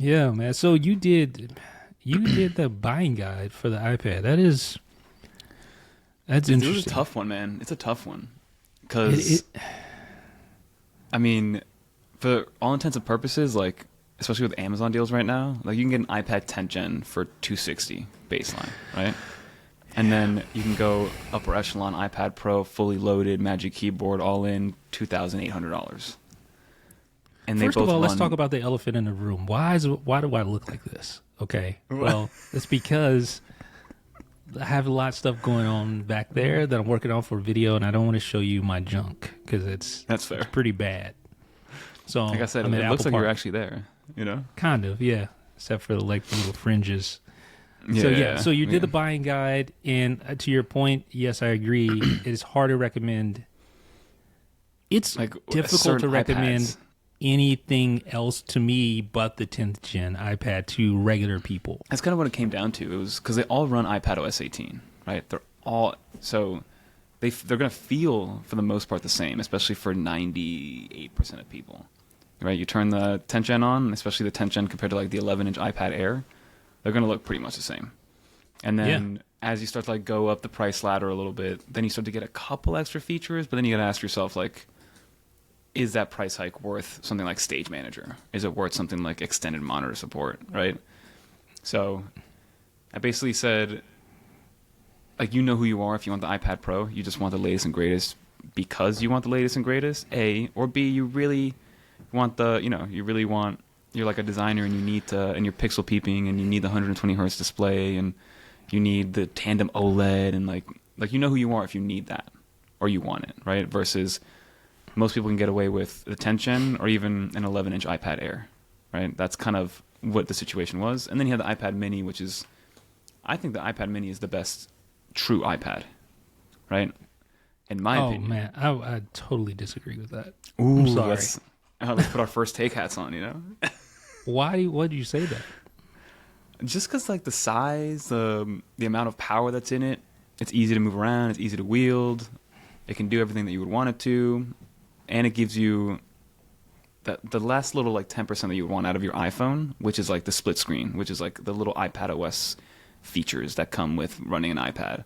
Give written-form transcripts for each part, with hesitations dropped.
Yeah, man. So you did the buying guide for the iPad. That's It was a interesting. tough one, man. It's a tough one It because I mean, for all intents and purposes, like especially with Amazon deals right now, like you can get an iPad 10 Gen for 260 baseline, right? And then you can go upper echelon iPad Pro, fully loaded, Magic Keyboard, all in $2,800. And they First of both all, let's talk run. about the elephant in the room. Why do I look like this? Okay. Well, it's because I have a lot of stuff going on back there that I'm working on for video, and I don't want to show you my junk because That's it's fair. pretty bad. Like I So said, I'm at it looks Apple like you're Park, actually there. You know? kind of, yeah, except for like the little fringes. So yeah, Yeah, so you did yeah. the buying guide, and to your point, yes, I agree. It is hard to recommend. It's Like difficult to certain recommend iPads. anything else to me but the 10th gen iPad to regular people. That's kind of what it came down to. It was because they all run iPad OS 18, right? They're all so they're going to feel for the most part the same, especially for 98% of people, right? You turn the 10th gen on, especially the 10th gen compared to like the 11-inch iPad Air, they're going to look pretty much the same. And Yeah. then as you start to like go up the price ladder a little bit, then you start to get a couple extra features, but then you got to ask yourself like, is that price hike worth something like Stage Manager? Is it worth something like extended monitor support, right? So I basically said, like, you know who you are if you want the iPad Pro. You just want the latest and greatest because you want the latest and greatest, A. Or B, you really want you really want, you're like a designer and you need to, and you're pixel peeping and you need the 120 hertz display and you need the tandem OLED and like you know who you are if you need that or you want it, right? Versus most people can get away with the 10th gen or even an 11-inch iPad Air, right? That's kind of what the situation was. And then you have the iPad Mini, which is, I think the iPad Mini is the best true iPad, right? In my Oh opinion. man, I totally disagree with that. I'm Ooh, sorry. let's put our first take hats on, you know? Why? Why do you say that? Just because like the size, the amount of power that's in it, it's easy to move around, it's easy to wield, it can do everything that you would want it to, and it gives you the last little like 10% that you would want out of your iPhone, which is like the split screen, which is like the little iPad OS features that come with running an iPad.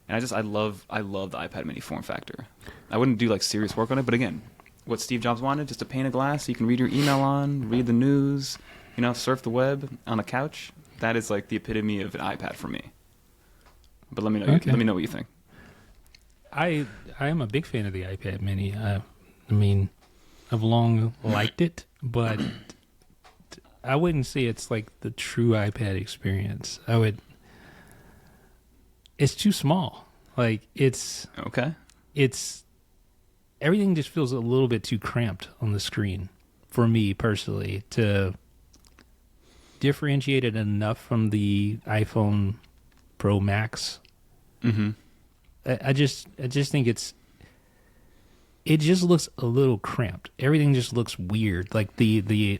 And I love the iPad mini form factor. I wouldn't do like serious work on it, but again, what Steve Jobs wanted, just a pane of glass so you can read your email on, read the news, surf the web on a couch. That is like the epitome of an iPad for me. But let me know. Okay. Let me know what you think. I am a big fan of the iPad Mini. I mean, I've long liked it, but I wouldn't say it's like the true iPad experience. It's too small. Like Okay. it's everything just feels a little bit too cramped on the screen for me personally to differentiate it enough from the iPhone Pro Max. Mm-hmm. I just think it just looks a little cramped. Everything just looks weird. Like the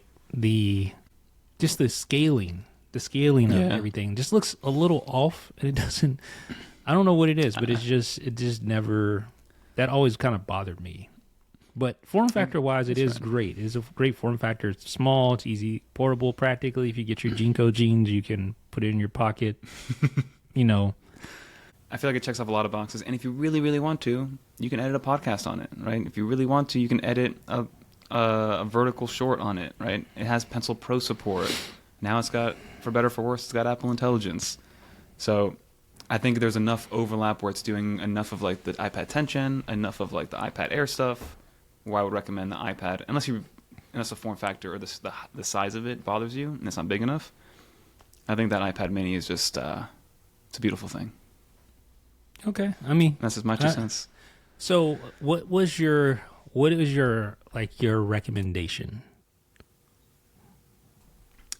just the scaling of Yeah. everything just looks a little off, and it doesn't. I don't know what it is, but it just never. That always kind of bothered me. But form factor wise, it That's is right. great. It is a great form factor. It's small. It's easy, portable. Practically, if you get your Jinko jeans, you can put it in your pocket. You know. I feel like it checks off a lot of boxes. And if you really, really want to, you can edit a podcast on it, right? If you really want to, you can edit a vertical short on it, right? It has Pencil Pro support. Now it's got, for better or for worse, it's got Apple Intelligence. So I think there's enough overlap where it's doing enough of like the iPad 10 Gen, enough of like the iPad Air stuff, where I would recommend the iPad, unless the form factor or the size of it bothers you and it's not big enough. I think that iPad Mini is just it's a beautiful thing. Okay. I mean, That's just my 2 cents. so what was your like your recommendation?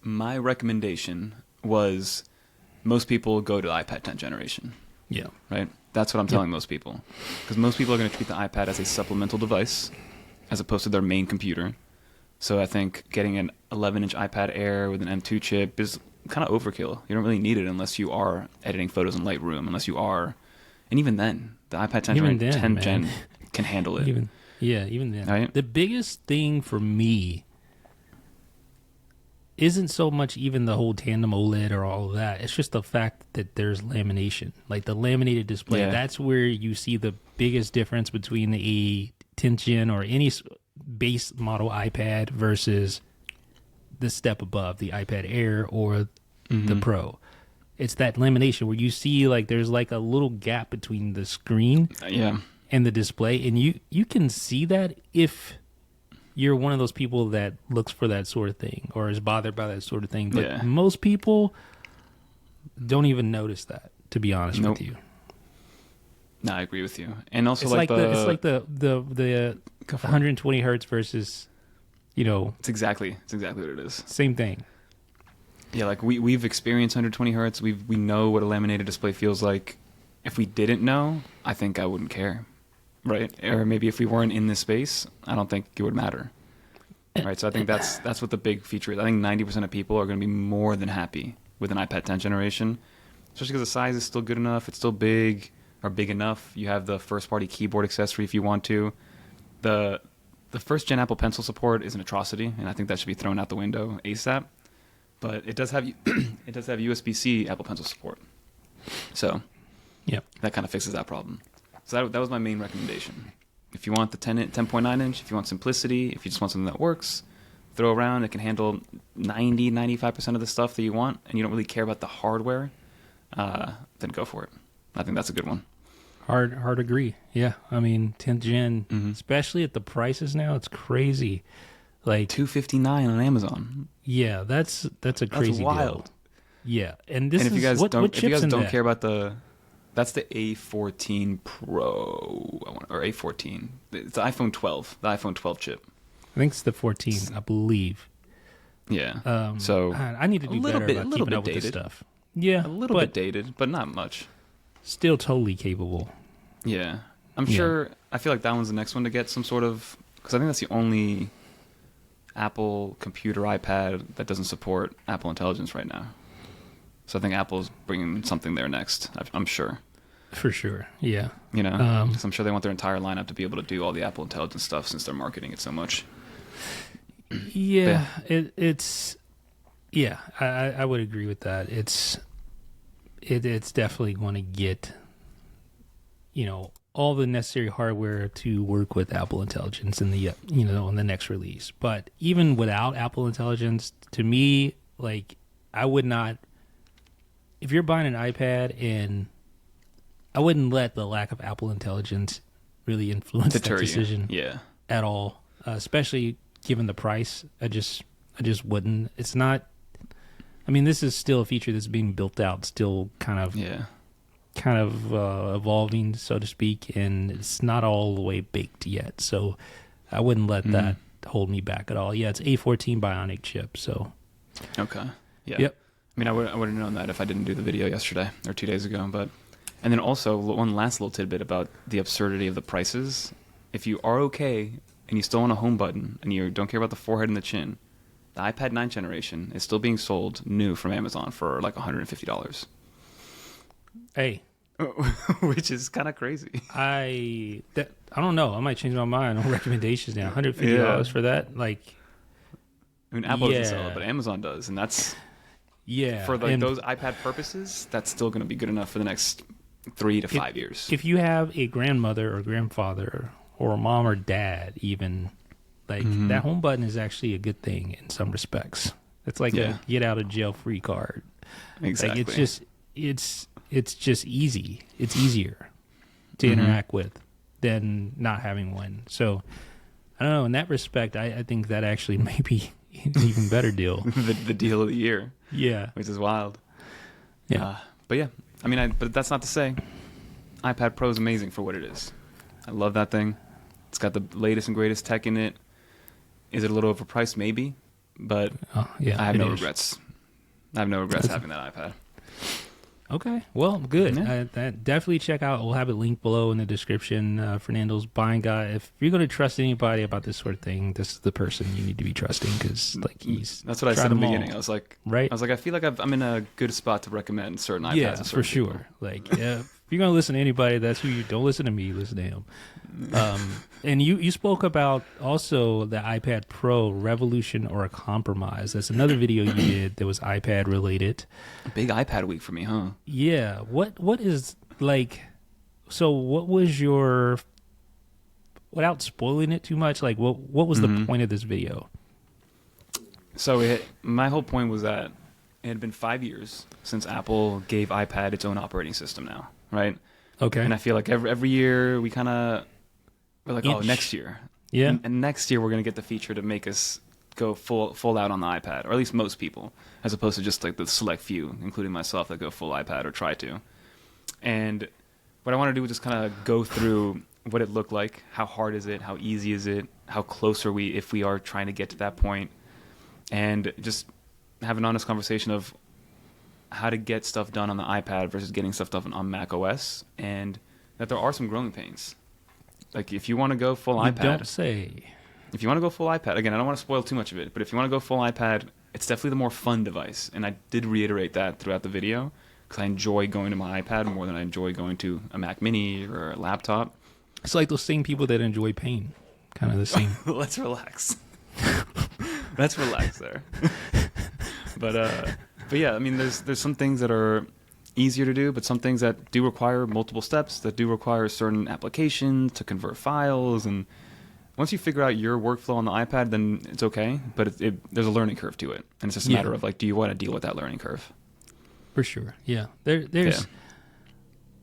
My recommendation was most people go to the iPad 10th generation, Yeah. right? That's what I'm Yep. telling most people. Because most people are going to treat the iPad as a supplemental device as opposed to their main computer. So I think getting an 11-inch iPad Air with an M2 chip is kind of overkill. You don't really need it unless you are editing photos in Lightroom, unless you are. And even then, the iPad 10 Even then, 10 man. Gen can handle it. Even then. Right? The biggest thing for me isn't so much even the whole tandem OLED or all of that. It's just the fact that there's lamination, like the laminated display. Yeah. That's where you see the biggest difference between the 10th gen or any base model iPad versus the step above, the iPad Air or the Pro. It's that lamination where you see like there's like a little gap between the screen and the display, and you can see that if you're one of those people that looks for that sort of thing or is bothered by that sort of thing. But most people don't even notice that, to be honest with you. No, I agree with you. And also it's like the 120 hertz versus, it's exactly what it is. Same thing. Yeah, like we've experienced 120 hertz. We know what a laminated display feels like. If we didn't know, I think I wouldn't care. Right, or maybe if we weren't in this space, I don't think it would matter. Right, so I think that's what the big feature is. I think 90% of people are going to be more than happy with an iPad 10th generation, especially because the size is still good enough. It's still big or big enough. You have the first-party keyboard accessory if you want to. The first-gen Apple Pencil support is an atrocity, and I think that should be thrown out the window ASAP. But it does have USB-C Apple Pencil support, so that kind of fixes that problem. So that was my main recommendation. If you want the 10.9 inch, if you want simplicity, if you just want something that works, throw around, it can handle 95% of the stuff that you want, and you don't really care about the hardware, then go for it. I think that's a good one. Hard agree. Yeah, I mean 10th gen, especially at the prices now, it's crazy. Like $259 on Amazon. Yeah, that's a crazy that's wild. Deal. Yeah, and this and if is you guys what don't that? care about that's the A14 Pro or A14. It's the iPhone 12, the iPhone 12 chip. I think it's the 14, I believe. Yeah. So I need to do better about keeping up with this stuff. Yeah, a little bit dated, but not much. Still totally capable. Yeah, I'm sure. I feel like that one's the next one to get some sort of, because I think that's the only Apple computer iPad that doesn't support Apple Intelligence right now. So I think Apple's bringing something there next. I'm sure. For sure, yeah. Because I'm sure they want their entire lineup to be able to do all the Apple Intelligence stuff since they're marketing it so much. Yeah, it's. Yeah, I would agree with that. It's definitely going to get, all the necessary hardware to work with Apple Intelligence in the in the next release. But even without Apple Intelligence, to me, like I would not. If you're buying an iPad, and I wouldn't let the lack of Apple Intelligence really influence that decision at all, especially given the price. I just wouldn't. It's not. I mean, this is still a feature that's being built out, still kind of evolving, so to speak, and it's not all the way baked yet. So I wouldn't let that hold me back at all. Yeah, it's A14 Bionic chip. So okay, yeah. Yep. I mean, I would have known that if I didn't do the video yesterday or 2 days ago. And then also one last little tidbit about the absurdity of the prices. If you are okay and you still want a home button and you don't care about the forehead and the chin, the iPad 9th generation is still being sold new from Amazon for like $150. Hey, which is kind of crazy. I don't know. I might change my mind on recommendations now. $150 for that, like. I mean, Apple doesn't sell it, but Amazon does, and that's. Yeah, for those iPad purposes, that's still going to be good enough for the next 3 to 5 years. If you have a grandmother or grandfather or a mom or dad, even like that home button is actually a good thing in some respects. It's like a get out of jail free card. Exactly. Like it's just easy. It's easier to interact with than not having one. So I don't know. In that respect, I think that actually may be an even better deal. the deal of the year. Yeah, which is wild. Yeah, but yeah, I mean, but that's not to say iPad Pro is amazing for what it is. I love that thing. It's got the latest and greatest tech in it. Is it a little overpriced? Maybe, but I have no regrets. I have no regrets having that iPad. Okay, well, good. Yeah. Definitely check out. We'll have it linked below in the description. Fernando's buying guide. If you're going to trust anybody about this sort of thing, this is the person you need to be trusting because, like, he's. That's what I said in the beginning. I was like, right? I was like, I feel like I'm in a good spot to recommend certain iPads. Yeah, for sure. Like, if you're gonna listen to anybody, that's who you don't listen to me. Listen to him. And you spoke about also the iPad Pro revolution or a compromise. That's another video you did that was iPad related. A big iPad week for me, huh? Yeah. What is like? So what was your? Without spoiling it too much, like what was the point of this video? So my whole point was that it had been 5 years since Apple gave iPad its own operating system now, right? Okay. And I feel like every year we're like, oh, next year. Yeah. And next year we're going to get the feature to make us go full out on the iPad, or at least most people, as opposed to just like the select few, including myself, that go full iPad or try to. And what I want to do is just kind of go through what it looked like, how hard is it, how easy is it, how close are we if we are trying to get to that point, and just have an honest conversation of how to get stuff done on the iPad versus getting stuff done on Mac OS, and that there are some growing pains. Like if you want to go full iPad, don't say. If you want to go full iPad, again, I don't want to spoil too much of it, but if you want to go full iPad, it's definitely the more fun device, and I did reiterate that throughout the video because I enjoy going to my iPad more than I enjoy going to a Mac Mini or a laptop. It's like those same people that enjoy pain, kind of the same. Let's relax. Let's relax there. But yeah, I mean, there's some things that are easier to do, but some things that do require multiple steps, that do require certain applications to convert files. And once you figure out your workflow on the iPad, then it's okay. But there's a learning curve to it, and it's just a matter of like, do you want to deal with that learning curve? For sure, yeah. There's.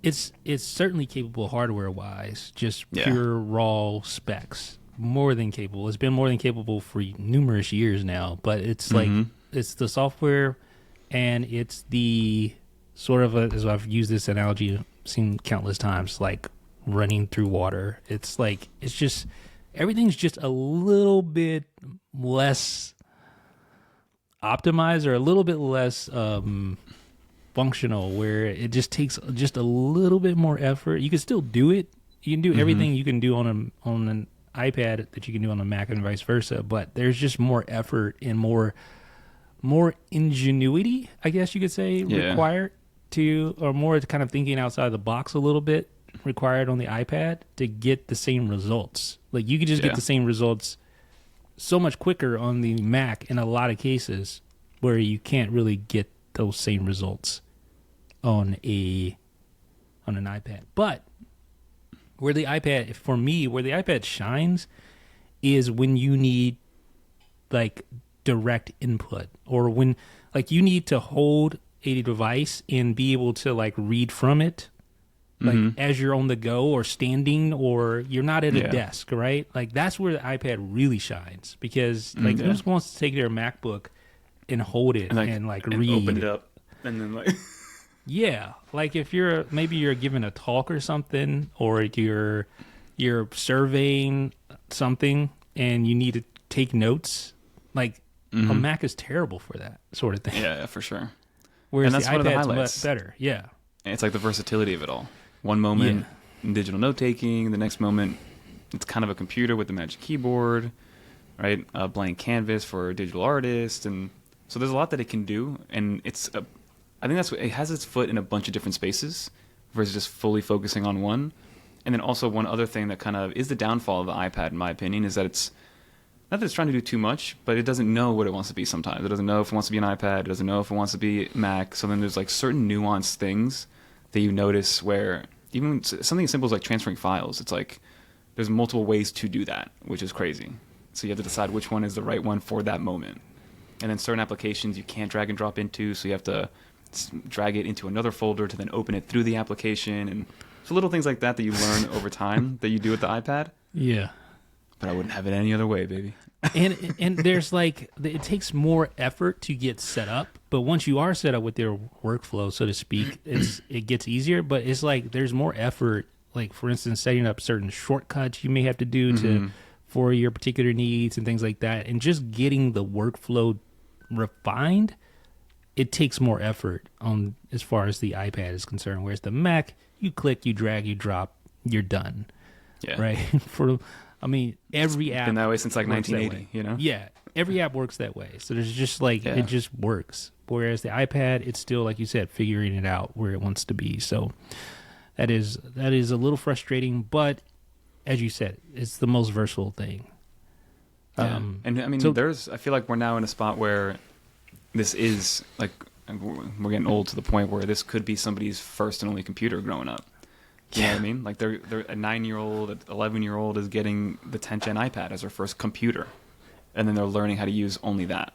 It's certainly capable hardware wise, just pure raw specs. More than capable. It's been more than capable for numerous years now, but it's like it's the software and it's the sort of as I've used this analogy seen countless times, like running through water. It's like it's just everything's just a little bit less optimized or a little bit less functional, where it just takes just a little bit more effort. You can still do it. You can do everything you can do on an iPad that you can do on a Mac and vice versa, but there's just more effort and more ingenuity, I guess you could say, required to, or more kind of thinking outside the box a little bit required on the iPad to get the same results. Like you could just get the same results so much quicker on the Mac in a lot of cases where you can't really get those same results on an iPad. But where the iPad shines is when you need like direct input, or when like you need to hold a device and be able to like read from it, like as you're on the go or standing, or you're not at a desk, right? Like that's where the iPad really shines, because like who wants to take their MacBook and hold it and like read, open it up, and then like like if you're giving a talk or something, or you're surveying something and you need to take notes, like a Mac is terrible for that sort of thing. Yeah, for sure. Whereas and that's the one iPad's of the highlights. much better. Yeah. And it's like the versatility of it all. One moment digital note taking, the next moment it's kind of a computer with the Magic Keyboard, right? A blank canvas for a digital artist, and so there's a lot that it can do, and I think it has its foot in a bunch of different spaces versus just fully focusing on one. And then also one other thing that kind of is the downfall of the iPad, in my opinion, is that it's not that it's trying to do too much, but it doesn't know what it wants to be sometimes. It doesn't know if it wants to be an iPad. It doesn't know if it wants to be Mac. So then there's like certain nuanced things that you notice where even something as simple as like transferring files, it's like there's multiple ways to do that, which is crazy. So you have to decide which one is the right one for that moment. And then certain applications you can't drag and drop into, so you have to drag it into another folder to then open it through the application. And so little things like that you learn over time that you do with the iPad. Yeah. But I wouldn't have it any other way, baby. and there's like, it takes more effort to get set up, but once you are set up with your workflow, so to speak, it gets easier. But it's like there's more effort, like for instance setting up certain shortcuts you may have to do for your particular needs and things like that, and just getting the workflow refined, it takes more effort on as far as the iPad is concerned. Whereas the Mac, you click, you drag, you drop, you're done. Yeah. Right. Every app been that way since like 1980, you know? Yeah. Every app works that way. So there's just like, it just works. Whereas the iPad, it's still, like you said, figuring it out where it wants to be. So that is a little frustrating, but as you said, it's the most versatile thing. Yeah. And I mean, I feel like we're now in a spot where this is like, we're getting old to the point where this could be somebody's first and only computer growing up. You know what I mean? Like they're a 9-year-old, an 11-year-old is getting the 10th gen iPad as their first computer, and then they're learning how to use only that,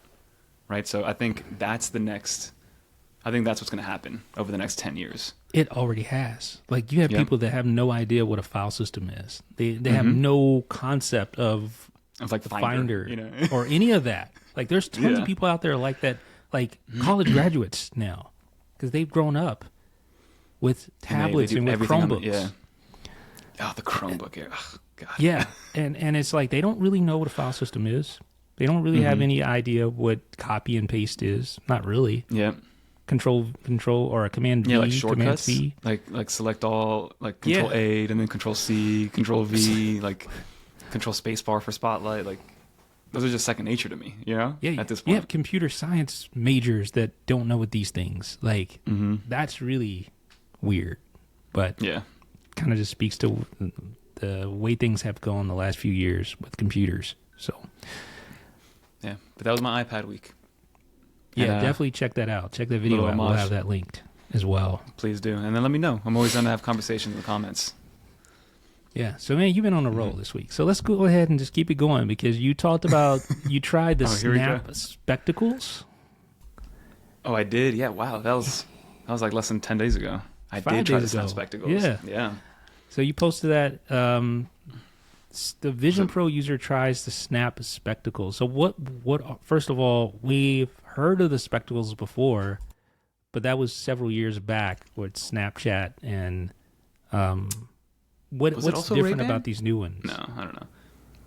right? So I think that's what's going to happen over the next 10 years. It already has. Like you have people that have no idea what a file system is. They have no concept of like Finder, you know? or any of that. Like there's tons of people out there like that, like college graduates now, because they've grown up with tablets and with Chromebooks. Oh, the Chromebook. Oh, God. Yeah, and it's like they don't really know what a file system is. They don't really have any idea what copy and paste is. Not really. Yeah. Control or a command V. Yeah, like shortcuts. Command C. Like select all, like Control A and then Control C, Control V, like Control Spacebar for Spotlight. Like those are just second nature to me. You know. Yeah. At this point, you have computer science majors that don't know what these things. Like that's really weird, but kind of just speaks to the way things have gone the last few years with computers. So yeah, but that was my iPad week. Yeah, and, definitely check that out. Check the video out. We'll have that linked as well. Please do, and then let me know. I'm always down to have conversations in the comments. Yeah, so man, you've been on a roll this week. So let's go ahead and just keep it going, because you talked about you tried the Snap spectacles. Oh, I did. Yeah, wow, that was like less than 10 days ago. I did try the Snap spectacles. Yeah. So you posted that the Vision Pro user tries the Snap spectacles. So what? First of all, we've heard of the spectacles before, but that was several years back with Snapchat and what's different Ray-Ban? About these new ones? No, I don't know.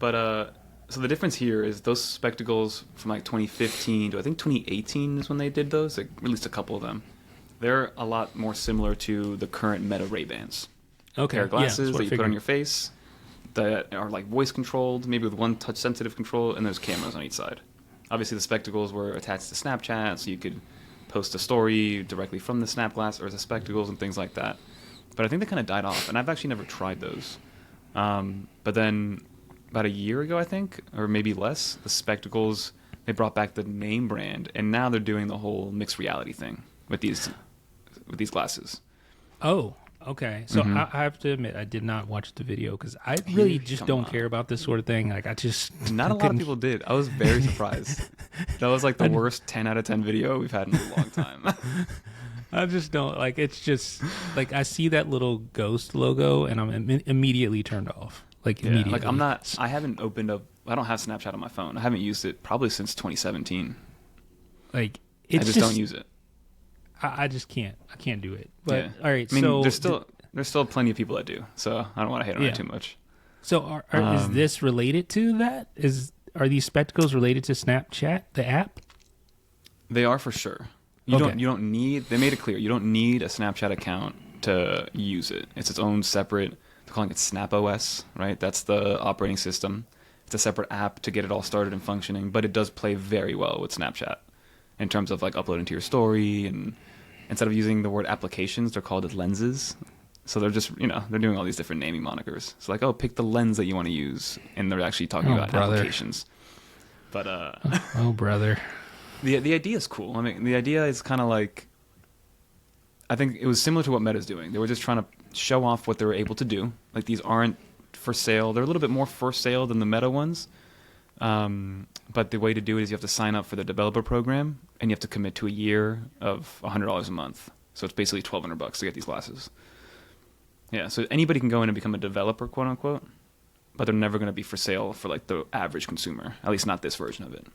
But so the difference here is those spectacles from like 2015 to I think 2018 is when they did those. They released a couple of them. They're a lot more similar to the current Meta Ray-Bans. Okay, pair of glasses that you put on your face that are like voice controlled, maybe with one touch sensitive control, and there's cameras on each side. Obviously, the spectacles were attached to Snapchat, so you could post a story directly from the Snap Glass or the spectacles and things like that. But I think they kind of died off, and I've actually never tried those. But then about a year ago, I think, or maybe less, the spectacles, they brought back the name brand, and now they're doing the whole mixed reality thing with these glasses. Oh, okay. So I have to admit, I did not watch the video because I really just don't care about this sort of thing. Like I just not a lot of people did. I was very surprised. That was like the worst 10 out of 10 video we've had in a long time. I just don't like. It's just like I see that little ghost logo and I'm immediately turned off. Like immediately. Like I'm not. I haven't opened up. I don't have Snapchat on my phone. I haven't used it probably since 2017. Like I just don't use it. I just can't. I can't do it. But all right. I mean, so there's still plenty of people that do. So I don't want to hate on it too much. So is this related to that? Are these spectacles related to Snapchat, the app? They are for sure. You don't need. They made it clear you don't need a Snapchat account to use it. It's its own separate. They're calling it Snap OS, right? That's the operating system. It's a separate app to get it all started and functioning, but it does play very well with Snapchat in terms of like uploading to your story, and instead of using the word applications, they're called lenses. So they're just, they're doing all these different naming monikers. So like, pick the lens that you want to use, and they're actually talking about applications. But oh brother. The idea is cool. I mean, the idea is kind of like, I think it was similar to what Meta's doing. They were just trying to show off what they were able to do. Like these aren't for sale. They're a little bit more for sale than the Meta ones. But the way to do it is you have to sign up for the developer program, and you have to commit to a year of $100 a month. So it's basically $1,200 to get these glasses. Yeah, so anybody can go in and become a developer, quote unquote, but they're never going to be for sale for like the average consumer. At least not this version of it.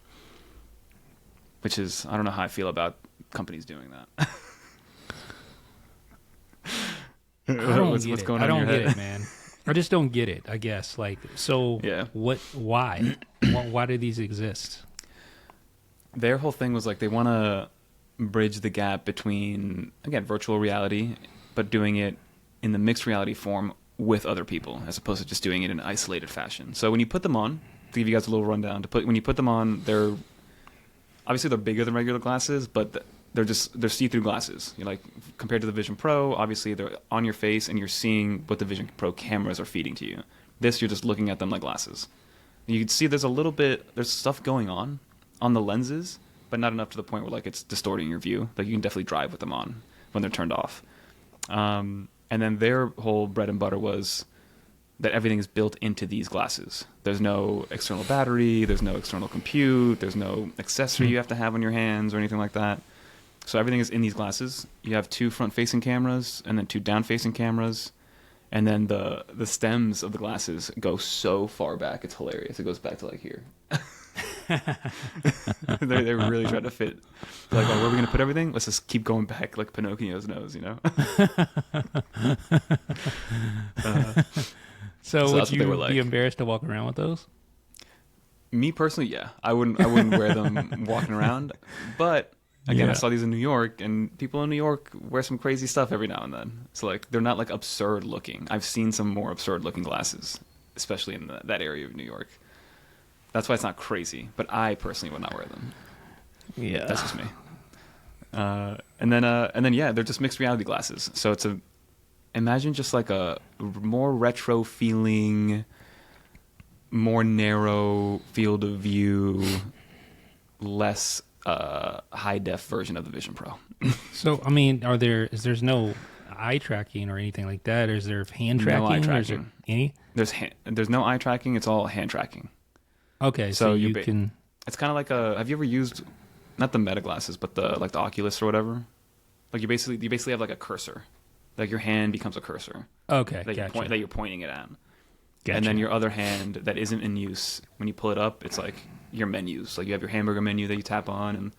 Which is, I don't know how I feel about companies doing that. I don't get it, man. I just don't get it, I guess. Like, so why? Why do these exist? Their whole thing was like they want to bridge the gap between, again, virtual reality, but doing it in the mixed reality form with other people, as opposed to just doing it in an isolated fashion. So when you put them on, to give you guys a little rundown, when you put them on, they're bigger than regular glasses, but they're see-through glasses. You know, like compared to the Vision Pro, obviously they're on your face and you're seeing what the Vision Pro cameras are feeding to you. This, you're just looking at them like glasses. You can see there's stuff going on the lenses, but not enough to the point where like it's distorting your view. Like you can definitely drive with them on when they're turned off. And then their whole bread and butter was that everything is built into these glasses. There's no external battery, there's no external compute, there's no accessory you have to have on your hands or anything like that. So everything is in these glasses. You have 2 front-facing cameras and then 2 down-facing cameras. And then the stems of the glasses go so far back, it's hilarious. It goes back to like here. they really try to fit. They're like, oh, where are we going to put everything? Let's just keep going back like Pinocchio's nose, you know? So would you be embarrassed to walk around with those? Me personally, yeah. I wouldn't wear them walking around. But again, I saw these in New York, and people in New York wear some crazy stuff every now and then. So like they're not like absurd looking. I've seen some more absurd looking glasses, especially in that area of New York. That's why it's not crazy. But I personally would not wear them. Yeah, that's just me. And then yeah, they're just mixed reality glasses. So imagine just like a more retro feeling, more narrow field of view, less high def version of the Vision Pro. So I mean, there's no eye tracking or anything like that? Or is there hand tracking? No eye tracking. Or is there any? There's no eye tracking. It's all hand tracking. Okay, so you can. It's kind of like have you ever used not the Meta glasses, but the Oculus or whatever? Like you basically have like a cursor. Like your hand becomes a cursor. Okay, that gotcha. You're pointing it at. Gotcha. And then your other hand that isn't in use, when you pull it up, it's like your menus. Like you have your hamburger menu that you tap on, and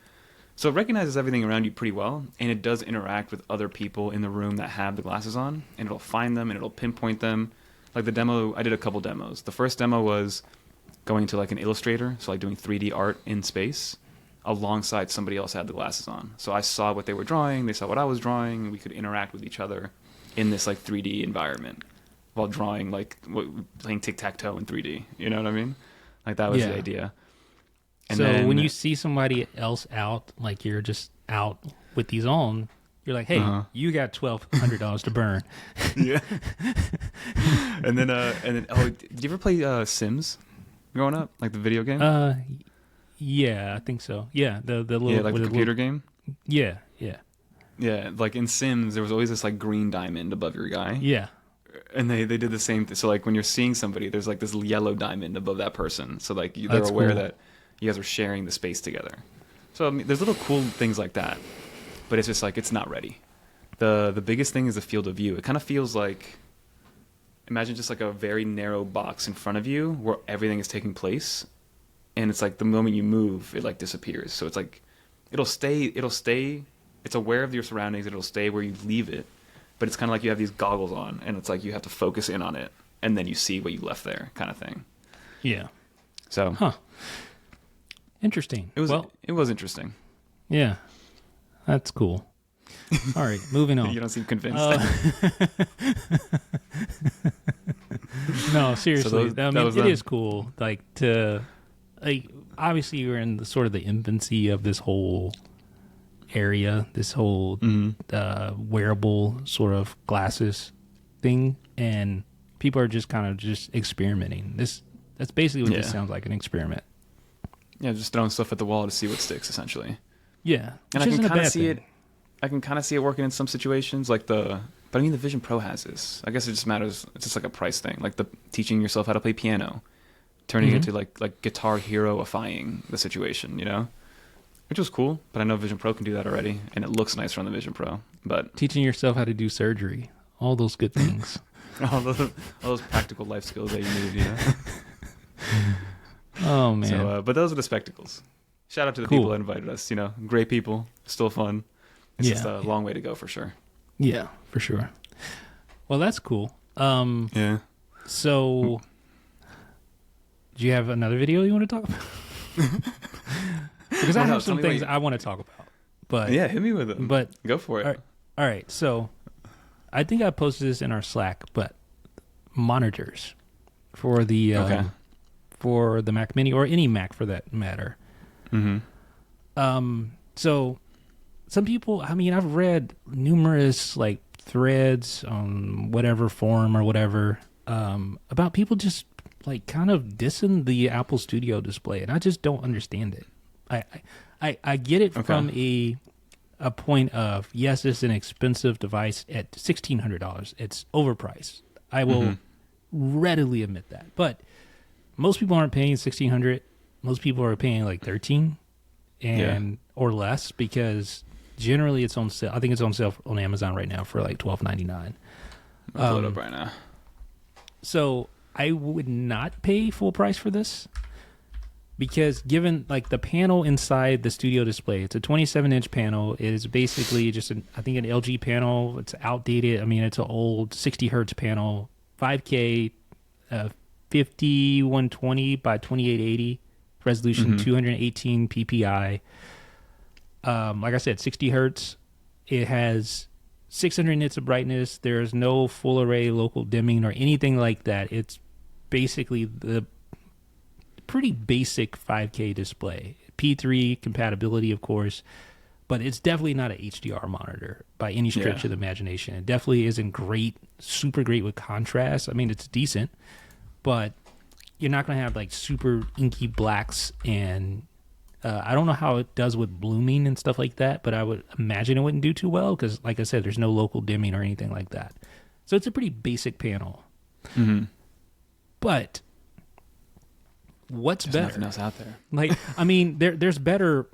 so it recognizes everything around you pretty well, and it does interact with other people in the room that have the glasses on, and it'll find them and it'll pinpoint them. Like the demo, I did a couple demos. The first demo was going to like an Illustrator, so like doing 3D art in space, alongside somebody else had the glasses on. So I saw what they were drawing, they saw what I was drawing, and we could interact with each other in this like 3D environment while drawing, like playing tic-tac-toe in 3D. You know what I mean? Like that was the idea. And so then, when you see somebody else out, like you're just out with these on, you're like, hey, you got $1,200 to burn. Yeah. and then did you ever play Sims growing up? Like the video game? Yeah, I think so. Yeah, the little the computer game? Yeah. Yeah, like in Sims, there was always this like green diamond above your guy. Yeah. And they did the same thing. So like when you're seeing somebody, there's like this yellow diamond above that person. So like they're aware that you guys are sharing the space together. So I mean, there's little cool things like that, but it's just like it's not ready. The biggest thing is the field of view. It kind of feels like, imagine just like a very narrow box in front of you where everything is taking place, and it's like the moment you move, it like disappears. So it's like it'll stay. It's aware of your surroundings. It'll stay where you leave it, but it's kind of like you have these goggles on, and it's like you have to focus in on it, and then you see what you left there, kind of thing. Yeah. So. Interesting. It was interesting. Yeah. That's cool. All right, moving on. You don't seem convinced. No, seriously. It is cool. Like obviously you're in the infancy of this whole area, this whole wearable sort of glasses thing, and people are just kind of just experimenting. That's basically what this sounds like, an experiment. Yeah, just throwing stuff at the wall to see what sticks, essentially. Yeah, and I can kind of see it. I can kind of see it working in some situations, but I mean, the Vision Pro has this. I guess it just matters. It's just like a price thing, like the teaching yourself how to play piano, turning it to like Guitar Hero-ifying the situation, you know, which was cool. But I know Vision Pro can do that already, and it looks nicer on the Vision Pro. But teaching yourself how to do surgery, all those good things, all those practical life skills that you need, you know. Oh man! So, but those are the spectacles. Shout out to the people that invited us. You know, great people, still fun. It's just a long way to go for sure. Yeah, for sure. Well, that's cool. Yeah. So, do you have another video you want to talk about? Because I have some things I want to talk about. But yeah, hit me with it. But go for it. All right. So, I think I posted this in our Slack, but monitors for the for the Mac Mini or any Mac for that matter. Mm-hmm. So some people, I mean, I've read numerous like threads on whatever forum or whatever about people just like kind of dissing the Apple Studio display, and I just don't understand it. I get it from a point of, yes, it's an expensive device at $1,600. It's overpriced. I will readily admit that. But most people aren't paying $1,600. Most people are paying like $13 or less, because generally it's on sale. I think it's on sale on Amazon right now for like $12.99. I'll pull it up right now. So I would not pay full price for this, because given like the panel inside the Studio display, it's a 27-inch panel. It is basically just I think an LG panel. It's outdated. I mean, it's an old 60 hertz panel, 5K, 5120 by 2880 resolution, 218 ppi. Like I said, 60 hertz. It has 600 nits of brightness. There's no full array local dimming or anything like that. It's basically the pretty basic 5K display. P3 compatibility, of course, but it's definitely not an HDR monitor by any stretch of the imagination. It definitely isn't great, super great with contrast. I mean, it's decent, but you're not going to have like super inky blacks, and I don't know how it does with blooming and stuff like that, but I would imagine it wouldn't do too well because, like I said, there's no local dimming or anything like that. So it's a pretty basic panel. But what's There's better? nothing else out there. Like, I mean, there's better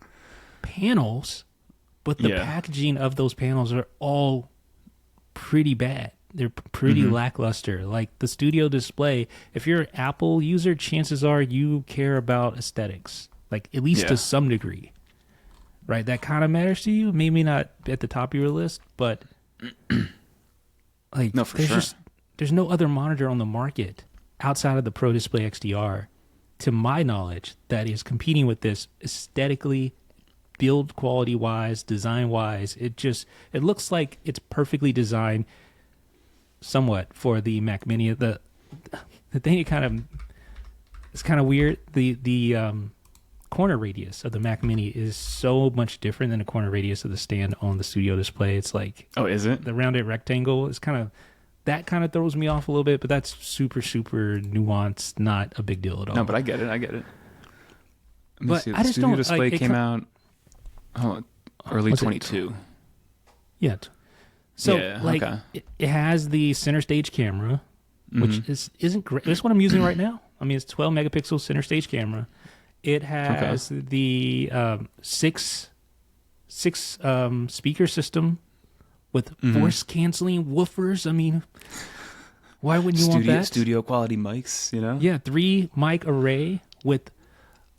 panels, but the packaging of those panels are all pretty bad. They're pretty lackluster. Like the Studio display, if you're an Apple user, chances are you care about aesthetics, like at least to some degree, right? That kind of matters to you. Maybe not at the top of your list, but like no, for sure. There's no other monitor on the market outside of the Pro Display XDR, to my knowledge, that is competing with this aesthetically, build quality wise, design wise. It looks like it's perfectly designed somewhat for the Mac Mini. The thing it's kind of weird. The corner radius of the Mac Mini is so much different than the corner radius of the stand on the Studio display. It's like, oh, is it? The rounded rectangle is kind of throws me off a little bit, but that's super, super nuanced, not a big deal at all. No, but I get it. Let me but see. I The just Studio don't display like, came out early 22. Yeah. So it has the center stage camera, which isn't great. That's what I'm using right now. I mean, it's 12 megapixel center stage camera. It has the six speaker system with voice canceling woofers. I mean, why wouldn't you want that? Studio quality mics, you know? Yeah, 3 mic array with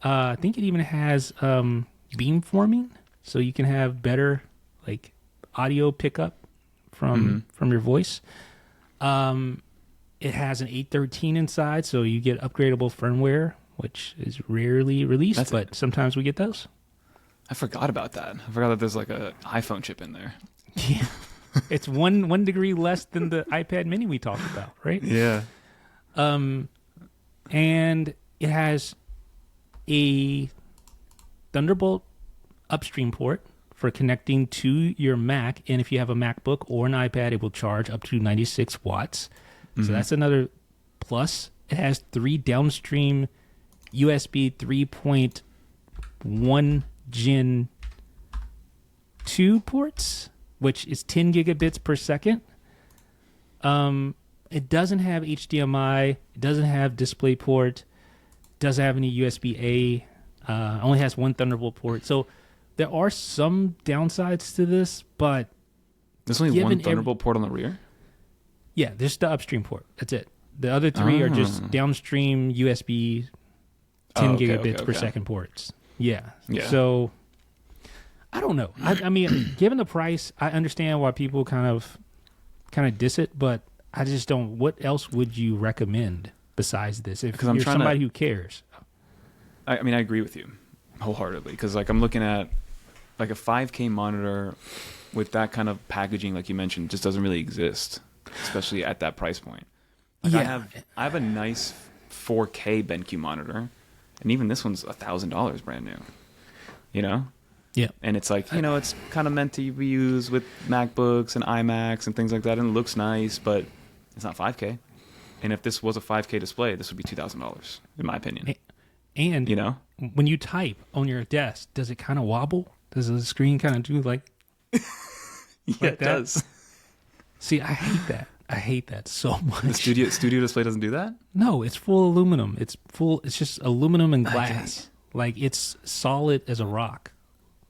I think it even has beamforming, so you can have better like audio pickup from your voice. It has an 813 inside, so you get upgradable firmware, which is rarely released, but sometimes we get those. I forgot about that. I forgot that there's like a iPhone chip in there. Yeah. It's one degree less than the iPad mini we talked about, right? Yeah. And it has a Thunderbolt upstream port for connecting to your Mac, and if you have a MacBook or an iPad, it will charge up to 96 watts. So that's another plus. It has 3 downstream USB 3.1 Gen 2 ports, which is 10 gigabits per second. It doesn't have HDMI. It doesn't have DisplayPort. Doesn't have any USB-A. Only has 1 Thunderbolt port. So there are some downsides to this, but there's only 1 Thunderbolt port on the rear? Yeah, there's the upstream port. That's it. The other 3 are just downstream USB 10 gigabits per second ports. Yeah. So I don't know. I mean, given the price, I understand why people kind of diss it, but I just don't. What else would you recommend besides this? If you're somebody who cares. I mean, I agree with you wholeheartedly, because like I'm looking at like a 5K monitor with that kind of packaging, like you mentioned, just doesn't really exist, especially at that price point. Like I have a nice 4K BenQ monitor, and even this one's $1,000 brand new. You know, Yeah. And it's like, it's kind of meant to be used with MacBooks and iMacs and things like that, and it looks nice, but it's not 5K. And if this was a 5K display, this would be $2,000, in my opinion. And when you type on your desk, does it kind of wobble? Does the screen kind of do like? Yeah, it does. See, I hate that. I hate that so much. The studio display doesn't do that? No, it's full aluminum. It's just aluminum and glass. Okay. Like, it's solid as a rock.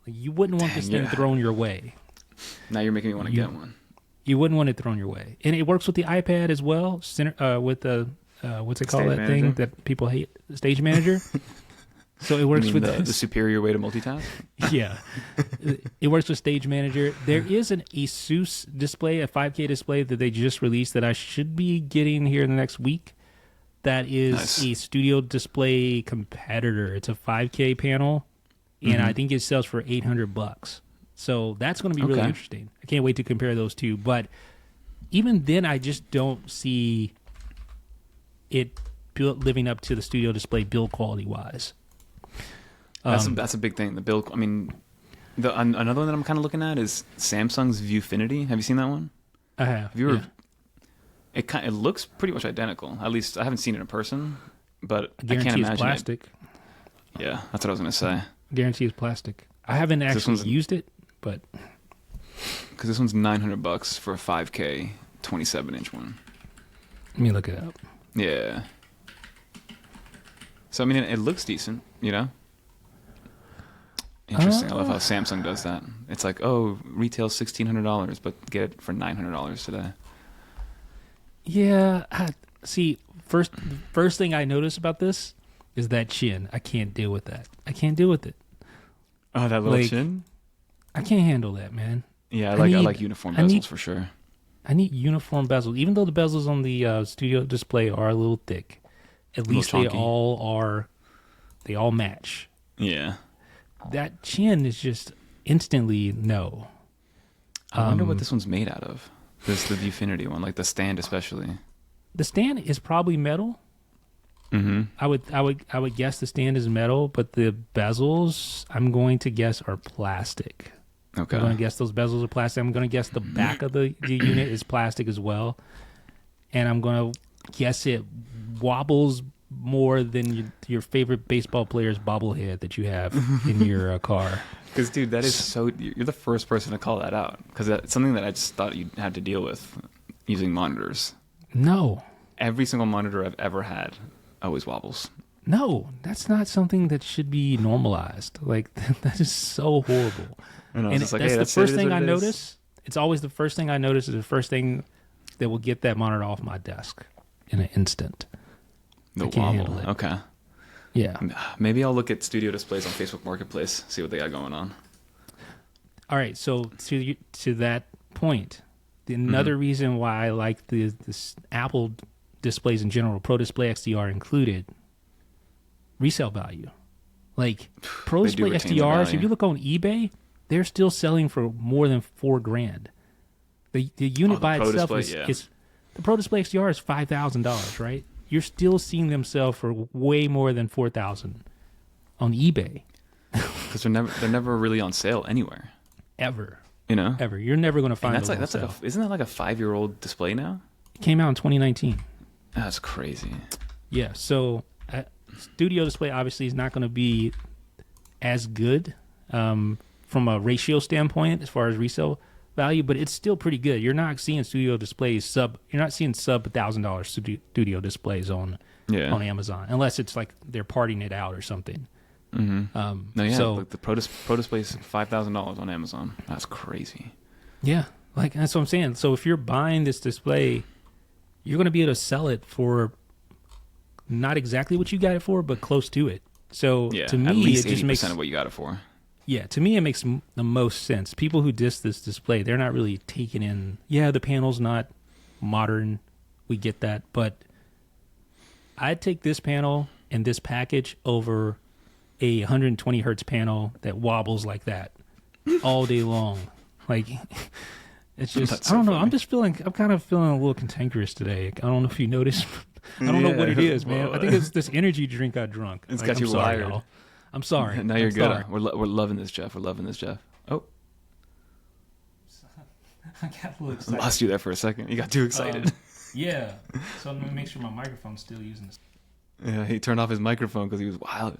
Like, you wouldn't want this thing thrown your way. Now you're making me want to get one. You wouldn't want it thrown your way. And it works with the iPad as well, with the, what's it called, that thing that people hate? The Stage Manager? So it works with the superior way to multitask? Yeah. It works with Stage Manager. There is an Asus display, a 5K display that they just released that I should be getting here in the next week. That is a studio display competitor. It's a 5K panel, and I think it sells for $800. So that's going to be really interesting. I can't wait to compare those two. But even then, I just don't see it living up to the studio display build quality wise. That's a big thing. The build. I mean, another one that I'm kind of looking at is Samsung's Viewfinity. Have you seen that one? I have. It looks pretty much identical. At least I haven't seen it in person, but I guarantee can't imagine it's plastic. Yeah, that's what I was gonna say. Guarantee it's plastic. I haven't actually used it, but because this one's $900 for a 5K 27-inch one. Let me look it up. Yeah. So I mean, it looks decent, Interesting. I love how Samsung does that. It's like, retail $1,600, but get it for $900 today. Yeah. See, first thing I notice about this is that chin. I can't deal with that. I can't deal with it. Oh, that little chin? I can't handle that, man. Yeah, I like uniform bezels for sure. I need uniform bezels. Even though the bezels on the studio display are a little thick, at least they all match. Yeah. That chin is just instantly no. I wonder what this one's made out of. The Viewfinity one, like the stand especially. The stand is probably metal. Mm-hmm. I would guess the stand is metal, but the bezels I'm going to guess are plastic. Okay. I'm going to guess those bezels are plastic. I'm going to guess the back of the unit is plastic as well, and I'm going to guess it wobbles more than your favorite baseball player's bobblehead that you have in your car. Because, dude, that is so... You're the first person to call that out. Because it's something that I just thought you'd have to deal with using monitors. No. Every single monitor I've ever had always wobbles. No, that's not something that should be normalized. Like, that is so horrible. And that's the first thing I notice. It's always the first thing I notice is the first thing that will get that monitor off my desk in an instant. The I can't wobble. handle it. Okay. Yeah. Maybe I'll look at studio displays on Facebook Marketplace, see what they got going on. All right. So to that point, another reason why I like this Apple displays in general, Pro Display XDR included, resale value. Like Pro Display XDRs, if you look on eBay, they're still selling for more than $4,000. The unit by itself is the Pro Display XDR is $5,000, right? You're still seeing them sell for way more than $4,000 on eBay. Because they're never really on sale anywhere. Ever. Ever. You're never going to find them on sale. Isn't that like a 5-year-old display now? It came out in 2019. That's crazy. Yeah. So studio display obviously is not going to be as good from a ratio standpoint as far as resale value, but it's still pretty good. You're not seeing studio displays you're not seeing sub $1,000 studio displays on Amazon, unless it's like they're parting it out or something. Mm-hmm. So like the Pro Display is $5,000 on Amazon. That's crazy. Yeah, like that's what I'm saying. So if you're buying this display, you're going to be able to sell it for not exactly what you got it for, but close to it. So to me, at least it just 80% makes of what you got it for. Yeah, to me, it makes the most sense. People who diss this display, they're not really taking in, the panel's not modern. We get that. But I'd take this panel and this package over a 120 hertz panel that wobbles like that all day long. Like, it's just, I don't know. I'm kind of feeling a little cantankerous today. I don't know if you noticed. I don't know what it is, man. I think it's this energy drink I drunk. It's got you wired. I'm sorry. No, you're I'm good. sorry. We're loving this, Jeff. We're loving this, Jeff. Oh, I got a little I excited. lost you there for a second. You got too excited. Yeah. So I'm gonna make sure my microphone's still using this. Yeah, he turned off his microphone because he was wild.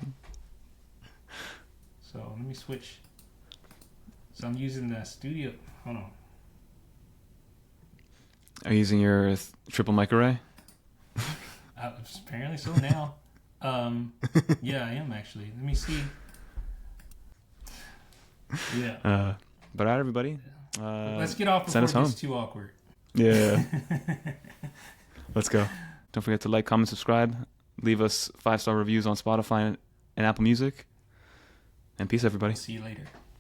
So let me switch. So I'm using the studio. Hold on. Are you using your triple mic array? Apparently so now. Yeah, I am actually. Let me see. Yeah. But all right, everybody. Let's get off send before us it home. gets too awkward. Yeah. Let's go. Don't forget to like, comment, subscribe. Leave us 5-star reviews on Spotify and Apple Music. And peace, everybody. See you later.